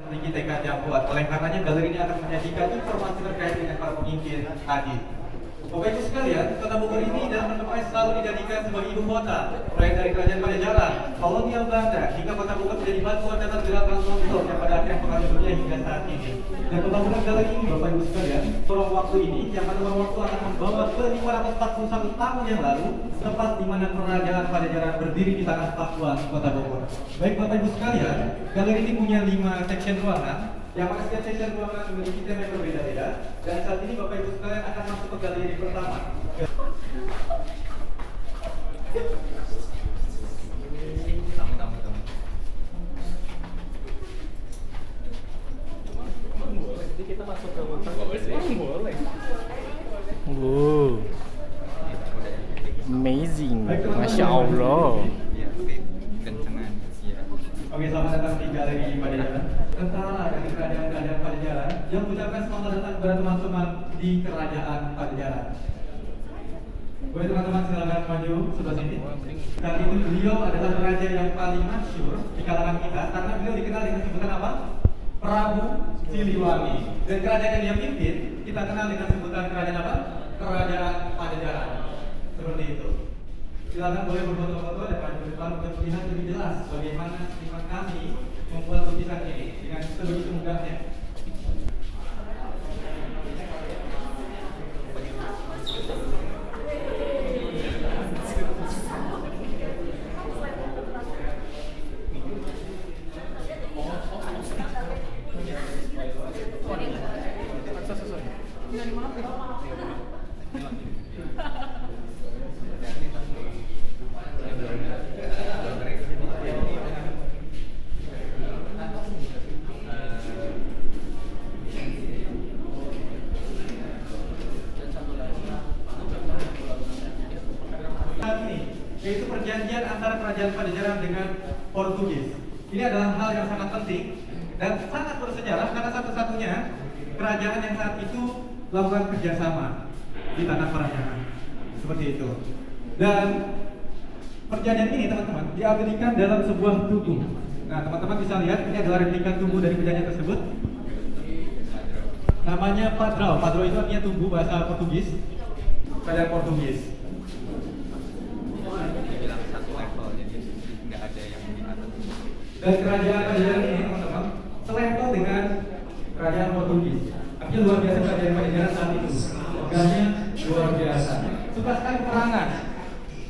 memiliki tekad yang kuat. Oleh karenanya galeri ini akan menyajikan informasi terkait dengan para pemimpin tadi. Bapak Ibu sekalian, Kota Bogor ini dalam menemukan selalu dijadikan sebagai ibu kota, mulai dari Kerajaan Pajajaran, kolonial Belanda, hingga Kota Bogor menjadi batuan datar gerakan Longsor yang pada akhirnya pengaruh dunia hingga saat ini. Dan pembangunan galeri ini, Bapak Ibu sekalian, kurang waktu ini, yang mana waktu akan membawa ke 541 tahun yang lalu, tempat di mana Kerajaan Pajajaran berdiri di tanah Pakuan, Kota Bogor. Baik Bapak Ibu sekalian, galeri ini punya 5 section ruangan, yang mana setiap section ruangan memiliki tema yang berbeda-beda. Dan saat ini Bapak Ibu sekalian akan masuk ke galeri pertama. Jadi kita masuk ke boleh. Wow, amazing, masya Allah. Oke, selamat datang di galeri Pajajaran. Tentara dari kerajaan Pajajaran yang mengucapkan selamat datang kepada teman-teman di kerajaan Pajajaran. Boleh teman-teman silakan maju sebelah sini. Kali ini beliau adalah raja yang paling masyhur di kalangan kita karena beliau dikenal dengan sebutan apa? Prabu Siliwangi. Dan kerajaan yang dia pimpin kita kenal dengan sebutan kerajaan apa? Kerajaan Pajajaran. Seperti itu. Silakan boleh berfoto-foto dan maju ke depan untuk melihat lebih jelas bagaimana sifat kami membuat lukisan ini dengan sebegitu mudahnya. Yaitu perjanjian antara kerajaan Pajajaran dengan Portugis. Ini adalah hal yang sangat penting dan sangat bersejarah karena satu-satunya kerajaan yang saat itu melakukan kerjasama di tanah Pajajaran. Seperti itu. Dan perjanjian ini teman-teman diabadikan dalam sebuah tugu. Nah teman-teman bisa lihat ini adalah replika tugu dari perjanjian tersebut. Namanya Padrao. Padrao itu artinya tugu bahasa Portugis. Kerajaan Portugis. Dan kerajaan Pajajaran ini teman-teman selevel dengan kerajaan Portugis. Artinya luar biasa kerajaan Pajajaran saat itu. Megahnya luar biasa. Suka sekali peperangan.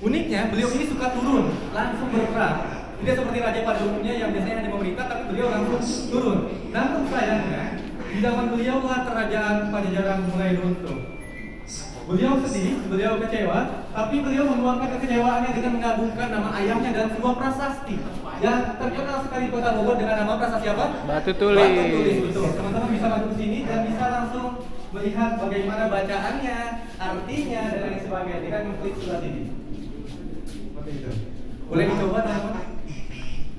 Uniknya beliau ini suka turun, langsung berperang. Tidak seperti raja pada umumnya yang biasanya hanya memerintah, tapi beliau langsung turun. Namun sayangnya di zaman beliau lah kerajaan Pajajaran mulai runtuh. Beliau sedih, beliau kecewa, tapi beliau menuangkan kekecewaannya dengan mengagungkan nama ayahnya dan sebuah prasasti yang terkenal sekali di Kota Bogor dengan nama prasasti apa? Batu Tulis. Batu Tulis, betul. Teman-teman bisa masuk ke sini dan bisa langsung melihat bagaimana bacaannya, artinya dan lain sebagainya dengan mengklik sebelah sini. Seperti itu. Boleh dicoba teman-teman?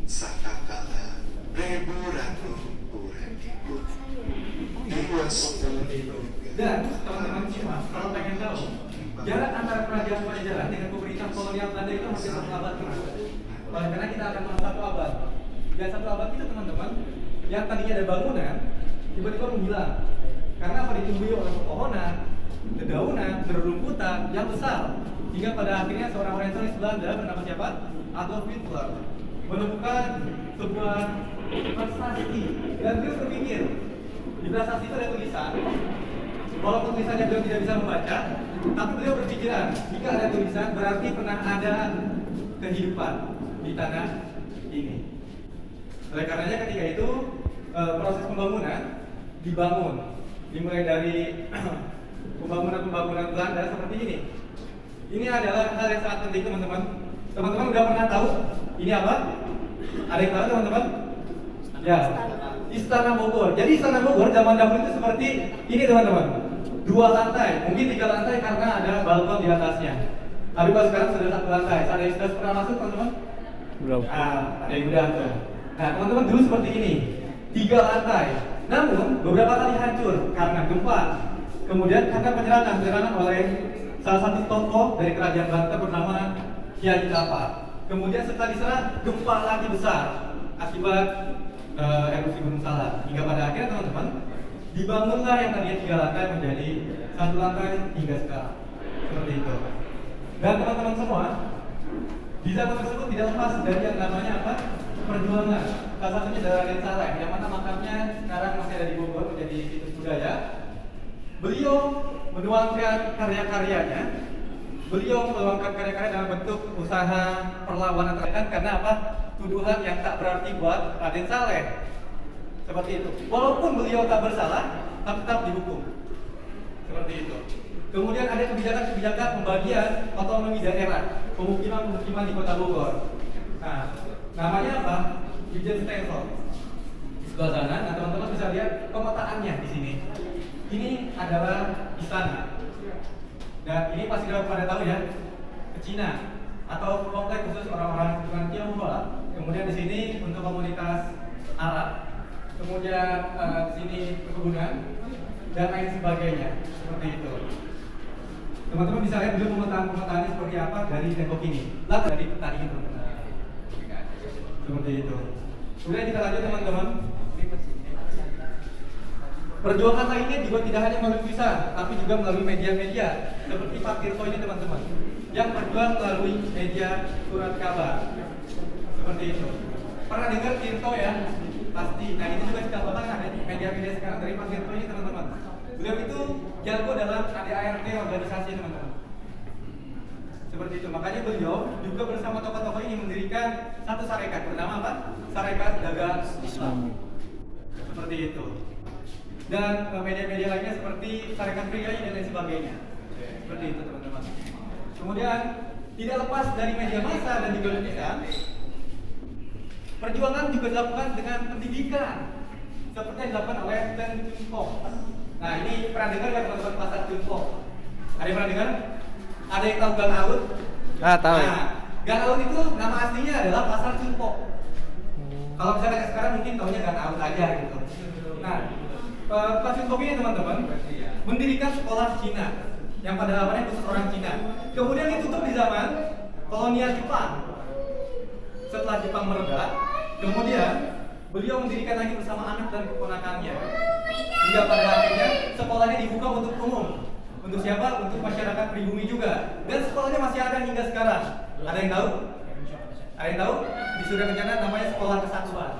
Sakakala Rebu Ratu Uretiku Dan teman-teman semua, kalau pengen tahu jarak antara kerajaan Pajajaran dengan pemerintah kolonial Belanda itu hampir 1 abad teman. Oleh karena kita akan bahas 1 abad. Dan 1 abad itu teman-teman, yang tadinya ada bangunan tiba-tiba menghilang karena apa? Ditumbuhi oleh pepohonan, dedaunan, berrumputan yang besar. Hingga pada akhirnya seorang orientalis Belanda bernama siapa? Adolf Hitler menemukan sebuah prasasti dan beliau berpikir di prasasti itu ada tulisan. Walaupun tulisannya beliau tidak bisa membaca, tapi beliau berpikiran jika ada tulisan berarti pernah ada kehidupan di tanah ini. Oleh karenanya ketika itu proses pembangunan dibangun, dimulai dari pembangunan Belanda seperti ini. Ini adalah hal yang sangat penting teman-teman. Teman-teman udah pernah tahu ini apa? Ada yang tahu teman-teman? Ya, Istana Bogor. Jadi Istana Bogor zaman dahulu itu seperti ini teman-teman. 2 lantai, mungkin 3 lantai karena ada balkon di atasnya. Tapi kalau sekarang sudah 1 lantai. Ada yang sudah pernah masuk teman-teman? Belum. Ada yang udah tuh. Nah teman-teman dulu seperti ini, 3 lantai. Namun beberapa kali hancur karena gempa. Kemudian karena penyerangan oleh salah satu tokoh dari kerajaan Belanda bernama Kiai Tapa. Kemudian setelah diserang, gempa lagi besar akibat erupsi Gunung Salak. Hingga pada akhirnya teman-teman, dibangunlah yang tadinya 3 lantai menjadi 1 lantai hingga sekarang. Seperti itu. Dan teman-teman semua, di zaman tersebut tidak lepas dari yang namanya apa? Perjuangan. Salah satunya dari Raden Saleh, yang mana makamnya sekarang masih ada di Bogor menjadi situs budaya. Beliau menuangkan karya-karyanya. Beliau meluangkan karya-karya dalam bentuk usaha perlawanan terhadap karena apa? Tuduhan yang tak berarti buat Raden Saleh. Seperti itu. Walaupun beliau tak bersalah, tetap dihukum. Seperti itu. Kemudian ada kebijakan-kebijakan pembagian otonomi daerah, pemukiman-pemukiman di Kota Bogor. Nah, namanya apa? Dirjen Stensel. Di sebelah sana, nah teman-teman bisa lihat pemetaannya di sini. Ini adalah istana. Dan ini pasti sudah pada tahu ya, ke Cina atau komplek khusus orang-orang keturunan Tionghoa. Kemudian di sini untuk komunitas Arab. Kemudian di sini perkebunan dan lain sebagainya. Seperti itu. Teman-teman bisa lihat dulu pemetaan-pemetaannya seperti apa dari tembok ini. Lalu dari peta ini teman-teman. Seperti itu. Kemudian kita lanjut teman-teman. Perjuangan lainnya juga tidak hanya melalui tulisan, tapi juga melalui media-media seperti Pak Tirto ini teman-teman, yang berjuang melalui media surat kabar. Seperti itu. Pernah dengar Tirto ya? Pasti. Nah itu juga kita bahkan ada media-media sekarang dari Pak Tirto ini teman-teman. Beliau itu jago dalam ADART organisasi teman-teman. Seperti itu. Makanya beliau juga bersama tokoh-tokoh ini mendirikan satu sarekat bernama apa? Sarekat Dagang Islam. Seperti itu. Dan media-media lainnya seperti Sarekat Priai dan lain sebagainya. Seperti itu teman-teman. Kemudian tidak lepas dari media massa dan juga tulisan, perjuangan juga dilakukan dengan pendidikan seperti yang dilakukan oleh Ten Chun-pok. Nah ini pernah dengar nggak teman-teman pasar Chun-pok? Ada yang pernah dengar? Ada yang tahu Gang Aut? Tahu. Nah, Gang Aut itu nama aslinya adalah pasar Chun-pok. Kalau misalnya sekarang mungkin tahunya Gang Aut aja gitu. Nah, Pak Chun-pok ini teman-teman mendirikan sekolah Cina yang pada awalnya khusus orang Cina. Kemudian ditutup di zaman kolonial Jepang. Setelah Jepang mereda, kemudian beliau mendirikan lagi bersama anak dan keponakannya. Hingga pada akhirnya sekolahnya dibuka untuk umum. Untuk siapa? Untuk masyarakat pribumi juga. Dan sekolahnya masih ada hingga sekarang. Ada yang tahu? Ada yang tahu? Di Surya Kencana namanya Sekolah Kesatuan.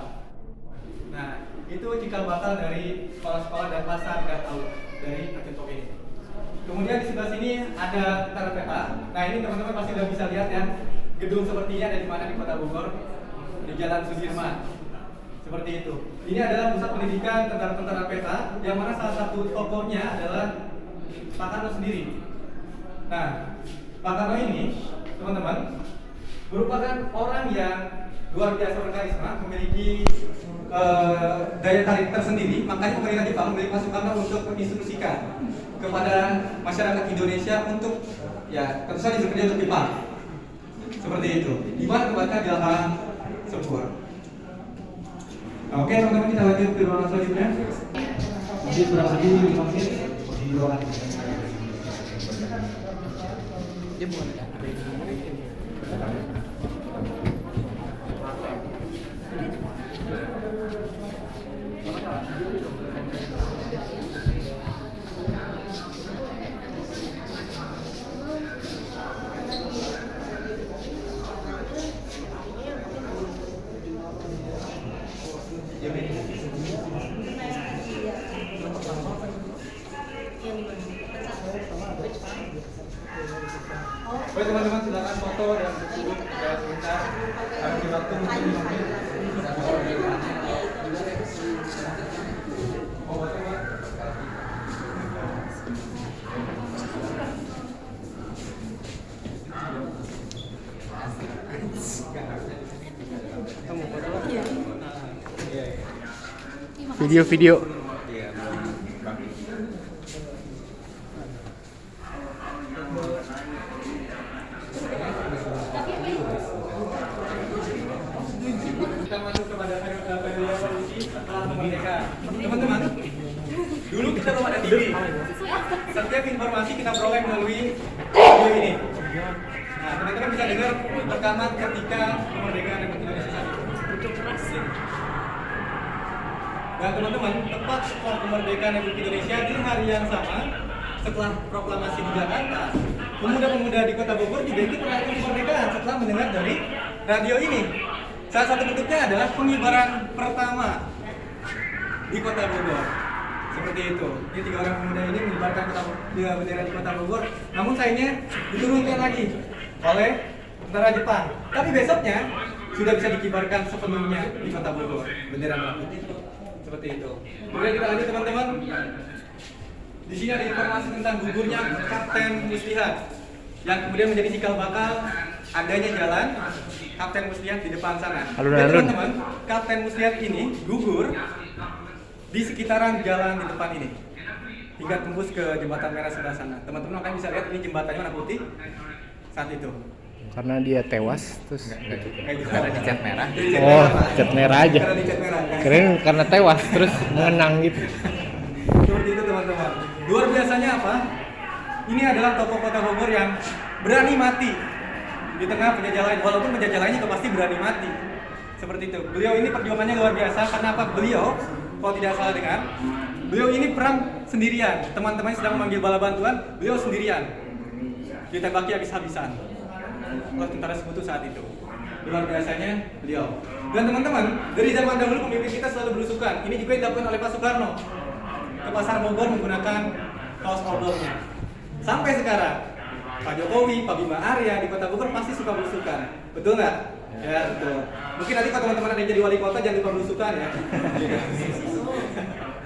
Nah, itu cikal bakal dari sekolah-sekolah dan pasar dan tahu dari Pak Chun-pok ini. Kemudian di sebelah sini ada tentara peta. Nah ini teman-teman pasti sudah bisa lihat ya, gedung sepertinya ada di mana di Kota Bogor, di Jalan Sudirman. Seperti itu. Ini adalah pusat pendidikan tentara-tentara peta, yang mana salah satu tokohnya adalah Pak Karno sendiri. Nah, Pak Karno ini, teman-teman, merupakan orang yang luar biasa berkarisma, memiliki daya tarik tersendiri. Makanya pemerintah Jepang memberi Pak Soekarno untuk menginstruksikan kepada masyarakat Indonesia untuk ya tentu saja bekerja untuk Jepang. Seperti itu. Di mana tempatnya di lapangan sebuah. Oke teman-teman, kita lanjut ke ruangan selanjutnya. Jadi kurang lebih 5 menit di ruangan ini. Dia bukan Baik teman-teman, silakan foto dan duduk ya sebentar. Kami waktu mungkin 5 menit. video-video. Kita masuk kepada periode evolusi setelah kemerdekaan. Teman-teman, dulu kita belum ada TV. Setiap informasi kita peroleh melalui video ini. Nah, teman-teman bisa dengar rekaman ketika kemerdekaan Republik Indonesia saat itu. Dan teman-teman, tepat setelah kemerdekaan Republik Indonesia di hari yang sama, setelah proklamasi di Jakarta, pemuda-pemuda di Kota Bogor juga ikut merayakan kemerdekaan setelah mendengar dari radio ini. Salah satu bentuknya adalah pengibaran pertama di Kota Bogor. Seperti itu. Ini 3 orang pemuda ini mengibarkan bendera di Kota Bogor. Namun sayangnya diturunkan lagi oleh tentara Jepang. Tapi besoknya sudah bisa dikibarkan sepenuhnya di Kota Bogor bendera merah putih. Seperti itu. Kemudian kita lanjut teman-teman. Di sini ada informasi tentang gugurnya Kapten Muslihat yang kemudian menjadi cikal bakal adanya jalan Kapten Muslihat di depan sana. Dan teman-teman, Kapten Muslihat ini gugur di sekitaran jalan di depan ini hingga tembus ke jembatan merah sebelah sana. Teman-teman akan bisa lihat ini jembatannya warna putih saat itu. Karena dia tewas terus. Karena dicat merah. Oh, cat merah aja. Karena dicat merah. Keren karena tewas terus mengenang gitu. Seperti itu teman-teman. Luar biasanya apa? Ini adalah tokoh Kota Bogor yang berani mati di tengah penjajahan. Walaupun penjajahan itu pasti berani mati. Seperti itu. Beliau ini perjuangannya luar biasa. Karena apa? Beliau, kalau tidak salah dengar, beliau ini perang sendirian. Teman-teman sedang memanggil bala bantuan, beliau sendirian. Ditembaki habis-habisan oleh tentara sekutu saat itu. Luar biasanya beliau. Dan teman-teman, dari zaman dahulu pemimpin kita selalu berusukan. Ini juga dilakukan oleh Pak Soekarno. Ke pasar Bogor menggunakan kaos outdoornya. Sampai sekarang, Pak Jokowi, Pak Bima Arya di Kota Bogor pasti suka berusukan. Betul nggak? Ya, betul. Mungkin nanti kalau teman-teman ada yang jadi wali kota jangan lupa berusukan ya.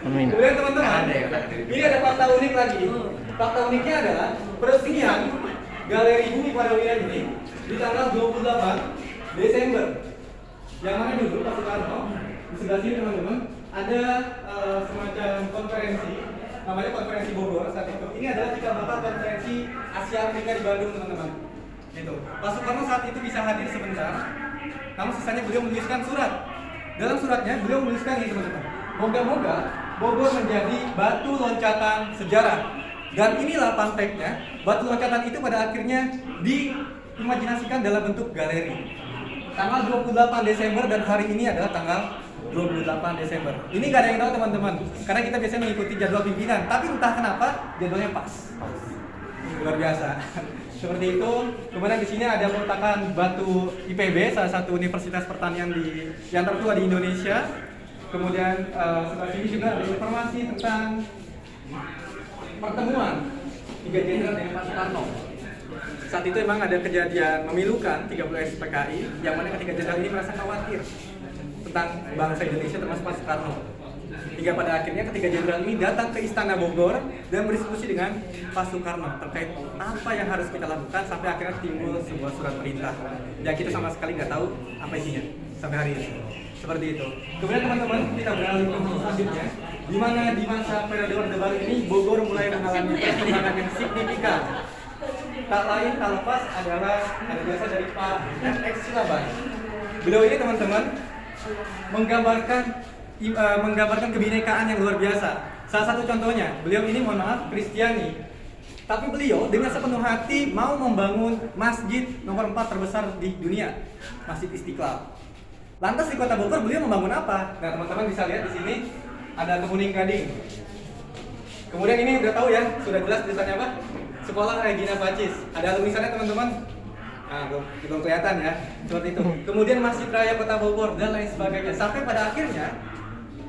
Amin. Kemudian teman-teman, ini ada fakta unik lagi. Fakta uniknya adalah peresmian Galeri Bumi Pahlawan ini di tanggal 28 Desember. Yang mana dulu Pak Soekarno di sebelah sini teman-teman ada semacam konferensi, namanya konferensi Bogor saat itu. Ini adalah cikal bakal konferensi Asia Afrika di Bandung teman-teman. Gitu. Pak Soekarno saat itu bisa hadir sebentar, namun sisanya beliau menuliskan surat. Dalam suratnya beliau menuliskan ini teman-teman. Moga-moga Bogor menjadi batu loncatan sejarah. Dan inilah fun fact-nya, batu loncatan itu pada akhirnya diimajinasikan dalam bentuk galeri. Tanggal 28 Desember dan hari ini adalah tanggal 28 Desember. Ini gak ada yang tahu teman-teman, karena kita biasanya mengikuti jadwal pimpinan. Tapi entah kenapa jadwalnya pas. Luar biasa. Seperti itu. Kemudian di sini ada peletakan batu IPB, salah satu universitas pertanian yang tertua di Indonesia. Kemudian sebelah sini juga ada informasi tentang pertemuan 3 jenderal dengan Pak Soekarno. Saat itu memang ada kejadian memilukan 30 SPKI yang mana ketiga jenderal ini merasa khawatir tentang bangsa Indonesia termasuk Pak Soekarno. Hingga pada akhirnya ketiga jenderal ini datang ke Istana Bogor dan berdiskusi dengan Pak Soekarno terkait apa yang harus kita lakukan sampai akhirnya timbul sebuah surat perintah yang kita sama sekali nggak tahu apa isinya sampai hari ini. Seperti itu. Kemudian teman-teman kita beralih ke selanjutnya, di mana di masa periode Orde Baru ini Bogor mulai mengalami perkembangan yang signifikan. Tak lain tak lepas adalah ada jasa dari Pak FX Silaban. Beliau ini teman-teman menggambarkan kebinekaan yang luar biasa. Salah satu contohnya, beliau ini mohon maaf Kristiani. Tapi beliau dengan sepenuh hati mau membangun masjid nomor 4 terbesar di dunia, Masjid Istiqlal. Lantas di Kota Bogor beliau membangun apa? Nah teman-teman bisa lihat di sini ada Kemuning Gading. Kemudian ini udah tahu ya, sudah jelas tulisannya apa? Sekolah Regina Pacis. Ada tulisannya teman-teman? Nah, belum kelihatan ya, seperti itu. Kemudian Masjid Raya Kota Bogor dan lain sebagainya. Sampai pada akhirnya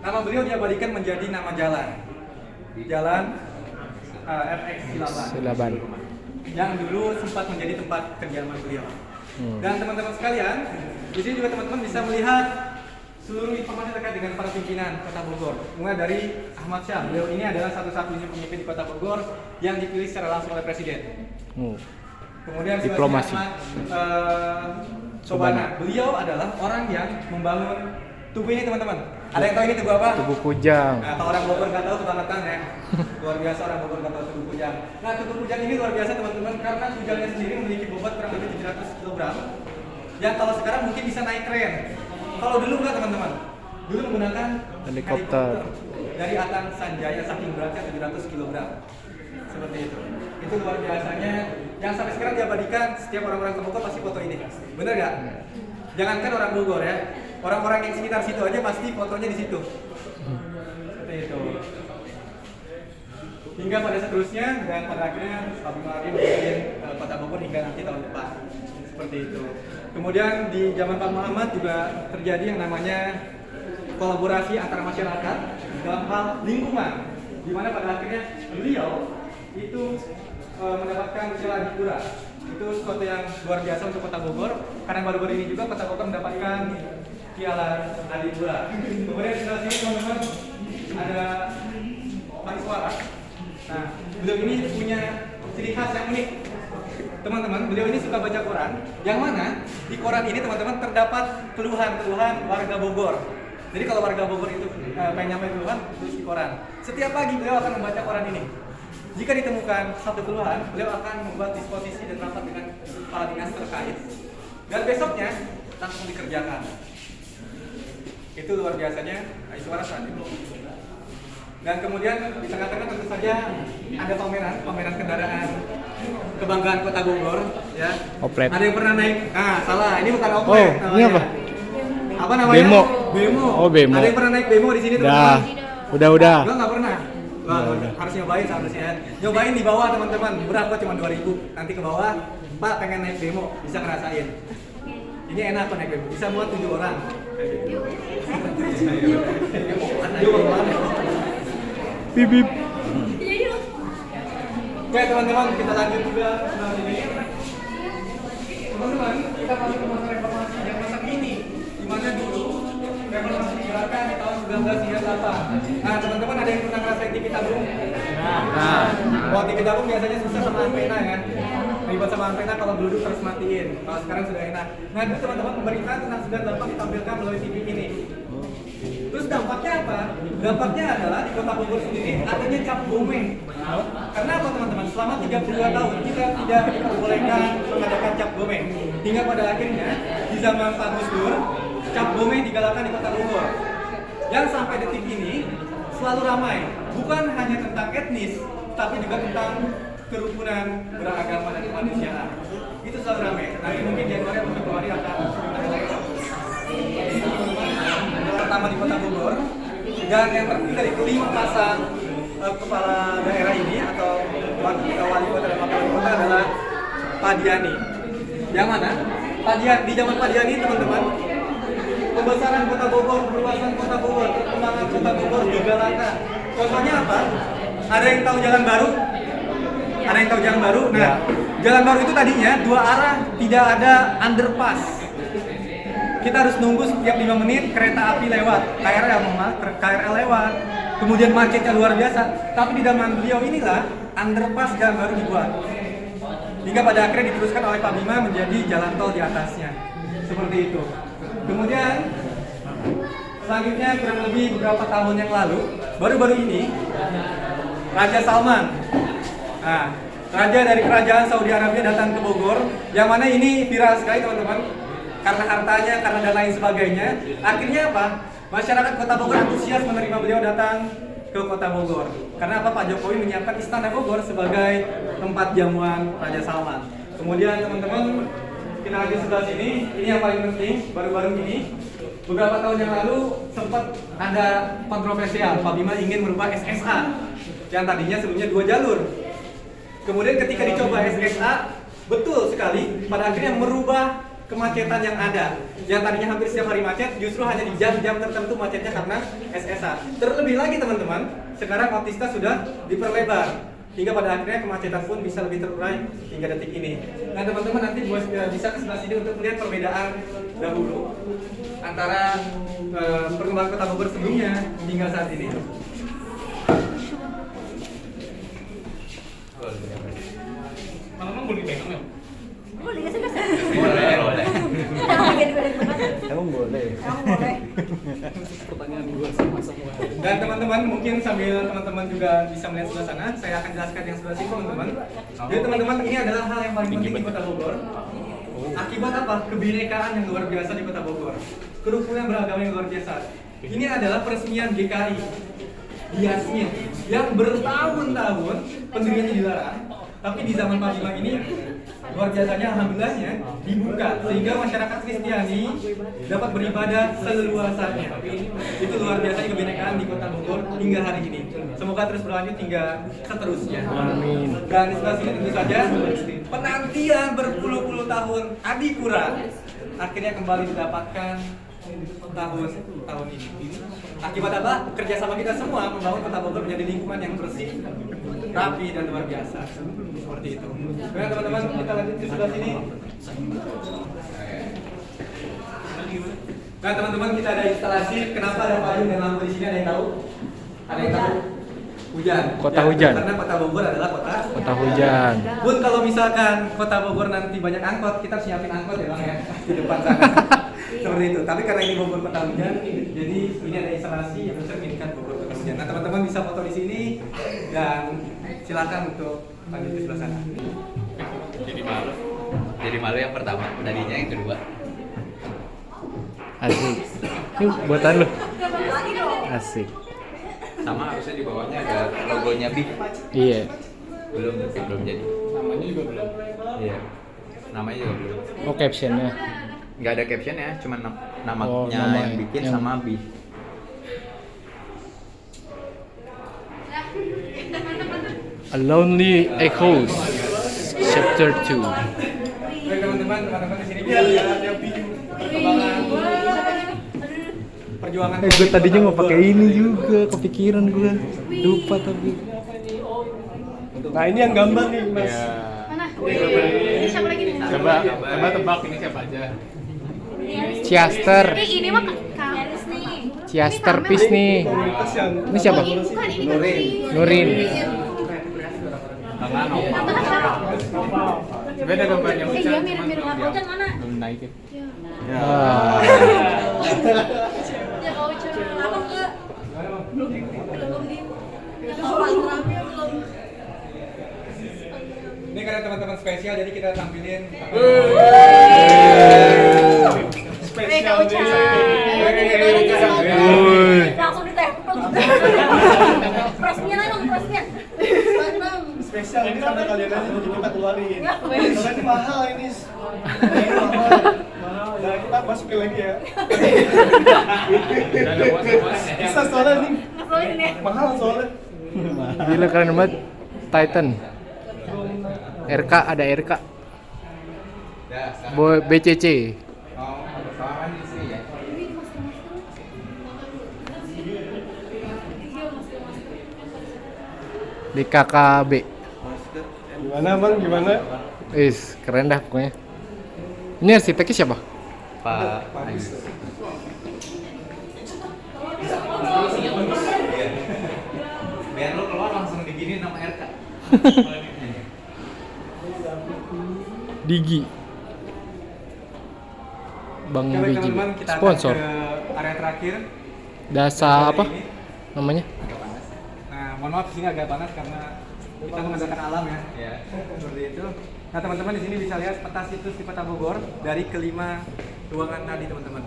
nama beliau diabadikan menjadi nama jalan. Jalan FX Silaban. Yang dulu sempat menjadi tempat kediaman beliau. Dan teman-teman sekalian, di sini juga teman-teman bisa melihat seluruh informasi terkait dengan para pimpinan Kota Bogor. Mulai dari Ahmad Syah, beliau ini adalah satu-satunya pemimpin di Kota Bogor yang dipilih secara langsung oleh Presiden. Kemudian diplomasi. Sobana, beliau adalah orang yang membangun tugu ini teman-teman. Ada yang tahu ini tugu apa? Tugu Kujang. Nah, kalau orang Bogor nggak tahu kebangetan ya. Luar biasa orang Bogor nggak tahu tugu Kujang. Nah, tugu Kujang ini luar biasa teman-teman karena kujangnya sendiri memiliki bobot kurang lebih 700 kg. Yang kalau sekarang mungkin bisa naik kren. Kalau dulu enggak teman-teman. Dulu menggunakan helikopter dari Atang Sanjaya saking beratnya 700 kg. Seperti itu. Itu luar biasanya yang sampai sekarang diabadikan. Setiap orang-orang ke Bogor pasti foto ini. Bener nggak? Jangankan orang Bogor ya. Orang-orang yang sekitar situ aja pasti fotonya di situ. hingga pada seterusnya dan pada akhirnya Pak Bima Arya memimpin Kota Bogor hingga nanti tahun depan. Seperti itu. Kemudian di zaman Pak Muhammad juga terjadi yang namanya kolaborasi antara masyarakat dalam hal lingkungan, di mana pada akhirnya beliau itu mendapatkan piala Adipura. Itu sesuatu yang luar biasa untuk Kota Bogor, karena baru-baru ini juga Kota Bogor mendapatkan piala Adipura. Kemudian di sebelah sini teman-teman ada Pak Iswara. Nah, beliau ini punya ciri khas yang unik. Teman-teman, beliau ini suka baca Quran, yang mana di Quran ini teman-teman terdapat keluhan-keluhan warga Bogor. Jadi kalau warga Bogor itu pengen nyampe keluhan, tulis di Quran. Setiap pagi beliau akan membaca Quran ini. Jika ditemukan satu keluhan, beliau akan membuat disposisi dan rapat dengan kepala dinas terkait. Dan besoknya langsung dikerjakan. Itu luar biasanya Iswara saat itu. Dan kemudian di tengah-tengah tentu saja ada pameran kendaraan kebanggaan Kota Bogor, ya. Oplet. Ada yang pernah naik? Salah, ini bukan oplet. Oh, ini apa? Apa namanya? Bemo. Bemo. Oh, bemo. Ada yang pernah naik bemo di sini Udah. teman-teman? Udah. Lo nggak pernah? Wah, Udah. harus nyobain seharusnya. Nyobain di bawah teman-teman. Murah kok, cuma 2.000. Nanti ke bawah, Pak pengen naik bemo, bisa ngerasain. Ini enak kok naik bemo, bisa muat 7 orang. Bip. Oke teman-teman, kita lanjut juga sebelah sini. Teman-teman, kita masuk ke masa reformasi yang masa kini, di mana dulu reformasi digerakkan di tahun 1938. Nah, teman-teman ada yang pernah ngerasain TV tabung? Nah, kalau TV tabung biasanya susah sama antena ya. Ribet sama antena kalau duduk terus matiin. Kalau sekarang sudah enak. Nah, itu teman-teman pemerintah tentang 98 ditampilkan melalui TV ini. Terus dampaknya apa? Dampaknya adalah di Kota Bogor sendiri adanya cap gome. Karena apa teman-teman? Selama 32 tahun kita tidak diperbolehkan mengadakan cap gome. Hingga pada akhirnya di zaman Pak Gus Dur, cap gome digalakkan di Kota Bogor. Yang sampai detik ini selalu ramai. Bukan hanya tentang etnis, tapi juga tentang kerukunan beragama dan kemanusiaan. Itu selalu ramai. Nanti mungkin Januari atau Februari akan pertama di Kota Bogor, dan yang terdiri dari kelima pasang kepala daerah ini atau wali kota dan wakil wali kota adalah Pak Diani. Yang mana? Di zaman Pak Diani teman-teman, pembesaran Kota Bogor, perluasan Kota Bogor, perkembangan Kota Bogor digalakkan. Contohnya apa? Ada yang tahu Jalan Baru? Ada yang tahu Jalan Baru? Nah, Jalan Baru itu tadinya 2 arah, tidak ada underpass. Kita harus nunggu setiap 5 menit kereta api lewat, KRL lewat, kemudian macetnya luar biasa. Tapi di zaman beliau inilah underpass Jalan Baru dibuat. Hingga pada akhirnya diteruskan oleh Pak Bima menjadi jalan tol di atasnya. Seperti itu. Kemudian selanjutnya kurang lebih beberapa tahun yang lalu, baru-baru ini Raja Salman. Nah, raja dari kerajaan Saudi Arabia datang ke Bogor, yang mana ini viral sekali teman-teman. Karena hartanya, karena dan lain sebagainya. Akhirnya apa? Masyarakat Kota Bogor antusias menerima beliau datang ke Kota Bogor. Karena apa? Pak Jokowi menyiapkan Istana Bogor sebagai tempat jamuan Raja Salman. Kemudian teman-teman, kita lanjut sebelah sini. Ini yang paling penting, baru-baru ini. Beberapa tahun yang lalu sempat ada kontroversial. Pak Bima ingin merubah SSA yang tadinya sebelumnya 2 jalur. Kemudian ketika dicoba SSA, betul sekali, pada akhirnya merubah kemacetan yang ada. Yang tadinya hampir setiap hari macet, justru hanya di jam-jam tertentu macetnya karena SSA. Terlebih lagi teman-teman, sekarang otista sudah diperlebar. Hingga pada akhirnya kemacetan pun bisa lebih terurai hingga detik ini. Nah teman-teman nanti bisa ke sebelah sini untuk melihat perbedaan dahulu antara perkembangan Kota Bogor sebelumnya hingga saat ini. Emang boleh pegang ya? Boleh nggak sih? Boleh. Emang boleh. Pertanyaan gue sama semua. Dan teman-teman mungkin sambil teman-teman juga bisa melihat sebelah sana, saya akan jelaskan yang sebelah sini teman-teman. Jadi teman-teman ini adalah hal yang paling penting di Kota Bogor. Akibat apa? Kebinekaan yang luar biasa di Kota Bogor. Kerukunan beragama yang luar biasa. Ini adalah peresmian GKI di Yasmin yang bertahun-tahun pendiriannya dilarang. Tapi di zaman Pak Bima ini luar biasanya alhamdulillahnya dibuka sehingga masyarakat Kristiani dapat beribadah seleluasanya. Itu luar biasanya kebinekaan di Kota Bogor hingga hari ini. Semoga terus berlanjut hingga seterusnya. Amin. Dan di sebelah sini tentu saja penantian berpuluh-puluh tahun Adipura akhirnya kembali didapatkan tahun ini. Akibat apa? Kerjasama kita semua membangun Kota Bogor menjadi lingkungan yang bersih, rapi dan luar biasa. Seperti itu. Baik teman-teman, kita lanjut di sebelah sini. Nah teman-teman, kita ada instalasi. Kenapa ada payung dan lampu di sini? Ada yang tahu? Ada yang tahu? Hujan. Kota Ya, hujan. Karena Kota Bogor adalah Kota hujan. Bun, kalau misalkan Kota Bogor nanti banyak angkot, kita harus siapin angkot ya bang ya di depan sana. Seperti itu. Tapi karena ini Bogor Kota Hujan, jadi ini ada instalasi yang mencerminkan Bogor Kota Hujan. Nah teman-teman bisa foto di sini dan silakan untuk lanjut di sebelah sana. Jadi malu yang pertama, tadinya yang kedua. Asik. Ini buatan lu. Asik. Sama harusnya di bawahnya ada logonya BIG. Iya. Belum jadi. Namanya juga belum. Iya. Namanya juga belum. Oh, captionnya. Nggak ada captionnya, cuma namanya Oh, nama yang bikin yang- sama BIG. A Lonely Echoes Chapter 2. Baik teman-teman di sini bisa lihat ada video perkembangan perjuangan. Gue tadinya mau pakai ini juga, kepikiran gue. Lupa tapi. Nah ini yang gambar nih mas. Mana? Ini siapa lagi nih? Coba tebak ini siapa aja. Ciaster. Ini mah Karis nih. Ciaster Peace nih. Komunitas yang Ini siapa? Oh, ini bukan, ini kan Nurin. Tante kan siapa? Beda gambarnya Iya mirip-mirip Ojan mana? belum naikin. Ah. Ya Ojan. Apa enggak? Belum di. Ini karena teman-teman spesial jadi kita tampilin. spesial Ojan. Woi. Langsung ditempel. Presnya dong, presnya. spesial ini karena kalian aja jadi kita keluarin. Ya, Karena ini mahal ini. Ini mahal. Nah kita masukin lagi ya. Bisa soalnya ini Ngeselin ya. mahal soalnya. Gila keren banget. Titan. RK ada RK. Boy BCC. Oh, sama di sini ya. Di KKB. Gimana bang? Gimana? Is keren dah pokoknya. Ini arsiteknya siapa? Pak biar lo keluar langsung digini nama RK. Digi. Bang Oke, baik, Digi. teman-teman, kita akan Sponsor. ke area terakhir. Dasa apa? Ini. Namanya? Nah, mohon maaf di sini agak panas karena kita mengandalkan alam ya. Ya. Seperti itu. Nah, teman-teman di sini bisa lihat peta situs di Kota Bogor dari kelima ruangan tadi, teman-teman.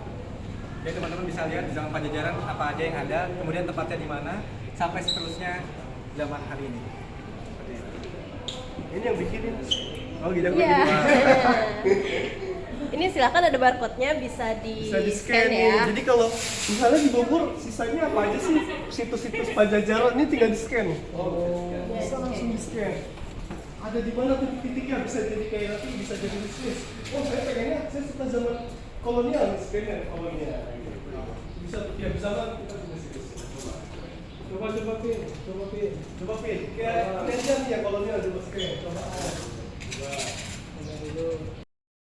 Jadi teman-teman bisa lihat di zaman Pajajaran apa aja yang ada, kemudian tempatnya di mana, sampai seterusnya zaman hari ini. Seperti itu. Ini yang bikinin. Oh, gitu. Iya. Ini silakan ada barcode-nya bisa di Bisa di scan ya. Jadi kalau misalnya di Bogor sisanya apa aja sih situs-situs Pajajaran ini tinggal di scan. Bisa langsung di scan. Ada di mana tuh titiknya bisa jadi kayak nanti bisa jadi wishlist. Oh saya pengennya saya suka zaman kolonial nih scan-nya kolonial. Bisa tiap zaman kita punya situs. Coba pin. Kayak ini aja nih yang kolonial coba scan. Coba.